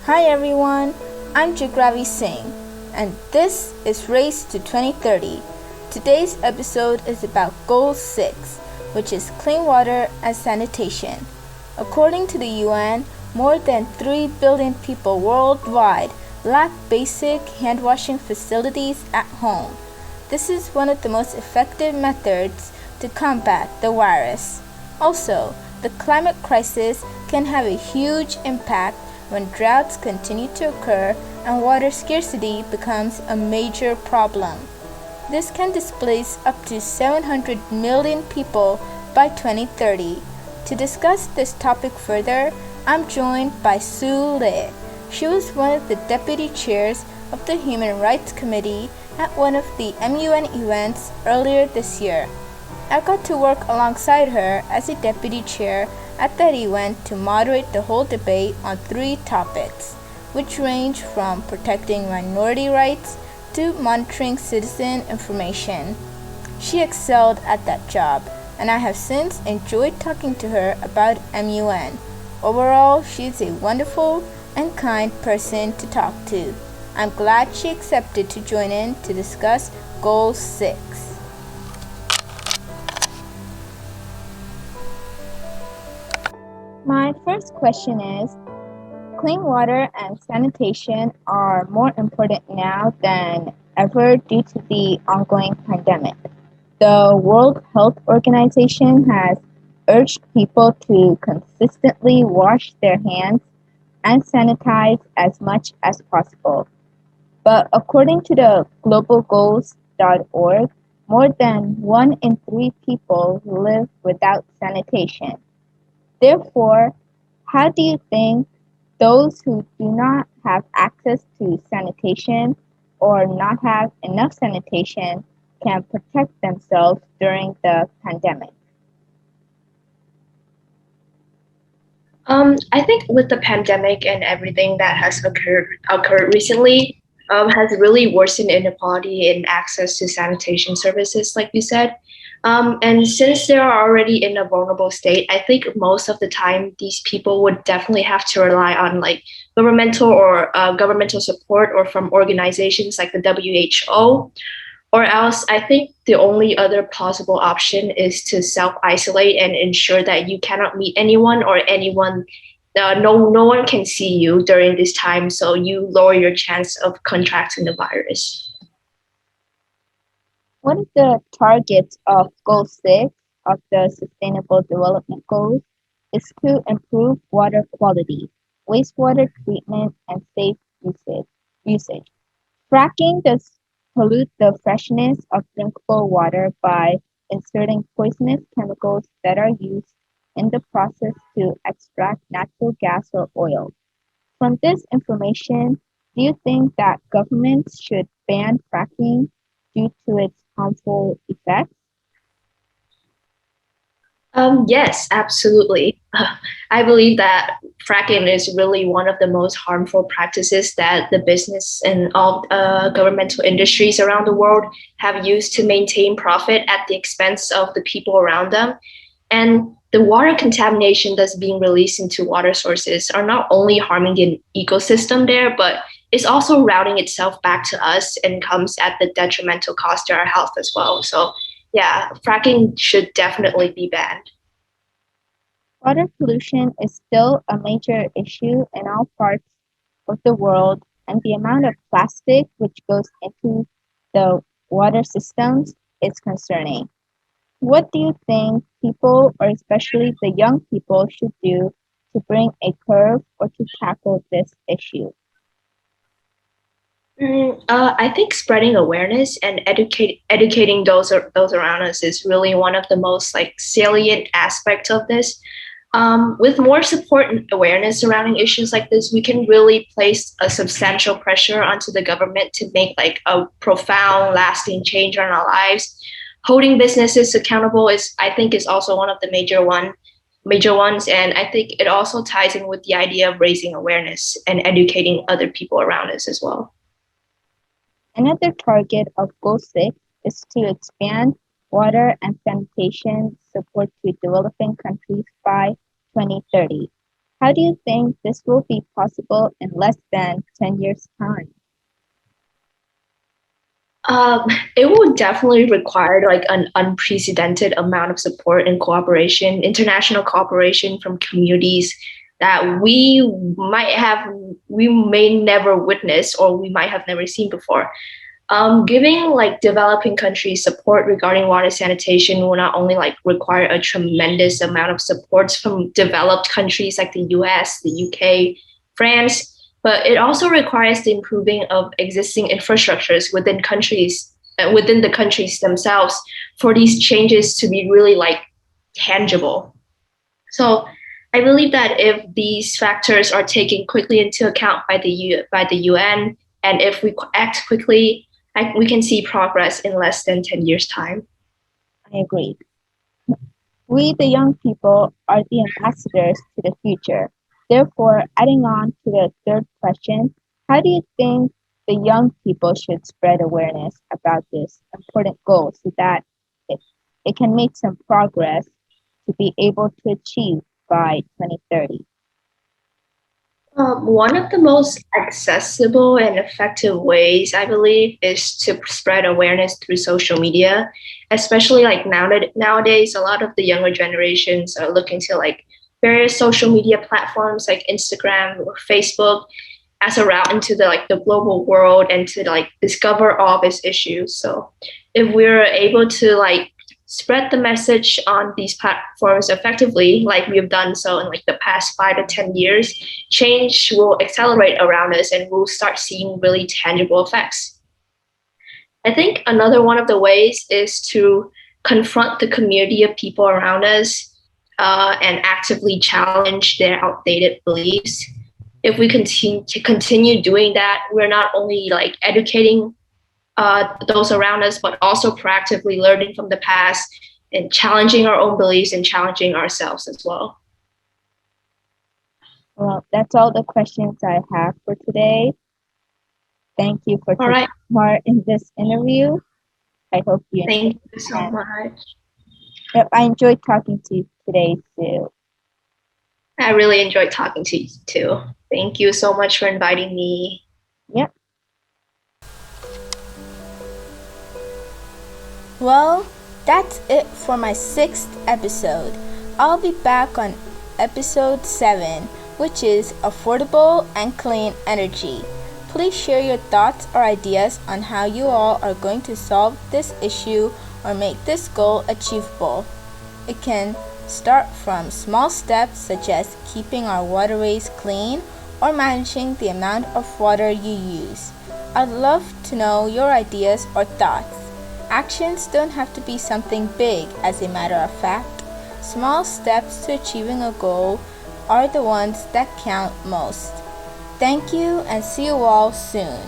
Hi everyone, I'm Jigravi Singh, and this is Race to 2030. Today's episode is about Goal 6, which is clean water and sanitation. According to the UN, more than 3 billion people worldwide lack basic hand-washing facilities at home. This is one of the most effective methods to combat the virus. Also, the climate crisis can have a huge impact when droughts continue to occur and water scarcity becomes a major problem. This can displace up to 700 million people by 2030. To discuss this topic further, I'm joined by Sue Lee. She was one of the deputy chairs of the Human Rights Committee at one of the MUN events earlier this year. I got to work alongside her as a deputy chair at that event to moderate the whole debate on 3 topics, which range from protecting minority rights to monitoring citizen information. She excelled at that job, and I have since enjoyed talking to her about MUN. Overall, she is a wonderful and kind person to talk to. I'm glad she accepted to join in to discuss Goal 6. My first question is, clean water and sanitation are more important now than ever due to the ongoing pandemic. The World Health Organization has urged people to consistently wash their hands and sanitize as much as possible. But according to the globalgoals.org, more than 1 in 3 people live without sanitation. Therefore, how do you think those who do not have access to sanitation or not have enough sanitation can protect themselves during the pandemic? I think with the pandemic and everything that has occurred recently, has really worsened inequality in access to sanitation services, like you said. And since they are already in a vulnerable state, I think most of the time these people would definitely have to rely on like governmental support or from organizations like the WHO. Or else, I think the only other possible option is to self-isolate and ensure that you cannot meet anyone or anyone, no one can see you during this time, so you lower your chance of contracting the virus. One of the targets of Goal 6 of the Sustainable Development Goals is to improve water quality, wastewater treatment, and safe usage. Fracking does pollute the freshness of drinkable water by inserting poisonous chemicals that are used in the process to extract natural gas or oil. From this information, do you think that governments should ban fracking due to its harmful effects? Yes, absolutely. I believe that fracking is really one of the most harmful practices that the business and all governmental industries around the world have used to maintain profit at the expense of the people around them. And the water contamination that's being released into water sources are not only harming the ecosystem there, but it's also routing itself back to us and comes at the detrimental cost to our health as well. So yeah, fracking should definitely be banned. Water pollution is still a major issue in all parts of the world, and the amount of plastic which goes into the water systems is concerning. What do you think people, or especially the young people, should do to bring a curve or to tackle this issue? I think spreading awareness and educating those around us is really one of the most like salient aspects of this. With more support and awareness surrounding issues like this, we can really place a substantial pressure onto the government to make like a profound, lasting change on our lives. Holding businesses accountable is, I think, is also one of the major ones, and I think it also ties in with the idea of raising awareness and educating other people around us as well. Another target of Goal 6 is to expand water and sanitation support to developing countries by 2030. How do you think this will be possible in less than 10 years' time? Um, it will definitely require like an unprecedented amount of support and cooperation, international cooperation from communities that we may never witness or we might have never seen before. Giving like developing countries support regarding water sanitation will not only like require a tremendous amount of supports from developed countries like the US, the UK, France, but it also requires the improving of existing infrastructures within the countries themselves for these changes to be really like tangible. So I believe that if these factors are taken quickly into account by the UN, and if we act quickly, we can see progress in less than 10 years' time. I agree. We, the young people, are the ambassadors to the future. Therefore, adding on to the third question, how do you think the young people should spread awareness about this important goal so that it, it can make some progress to be able to achieve by 2030? One of the most accessible and effective ways, I believe, is to spread awareness through social media, especially like nowadays, a lot of the younger generations are looking to like various social media platforms like Instagram or Facebook as a route into the global world and to like discover all these issues. So if we're able to like spread the message on these platforms effectively, like we've done so in like the past 5 to 10 years, change will accelerate around us and we'll start seeing really tangible effects. I think another one of the ways is to confront the community of people around us and actively challenge their outdated beliefs. If we continue doing that, we're not only like educating those around us, but also proactively learning from the past and challenging our own beliefs and challenging ourselves as well. Well, that's all the questions I have for today. Thank you for All right. taking part in this interview. I hope you Thank you so and much. yep, I enjoyed talking to you today too. I really enjoyed talking to you too. Thank you so much for inviting me. Yep. Well, that's it for my 6th episode. I'll be back on episode 7, which is affordable and clean energy. Please share your thoughts or ideas on how you all are going to solve this issue or make this goal achievable. It can start from small steps such as keeping our waterways clean or managing the amount of water you use. I'd love to know your ideas or thoughts. Actions don't have to be something big, as a matter of fact. Small steps to achieving a goal are the ones that count most. Thank you and see you all soon.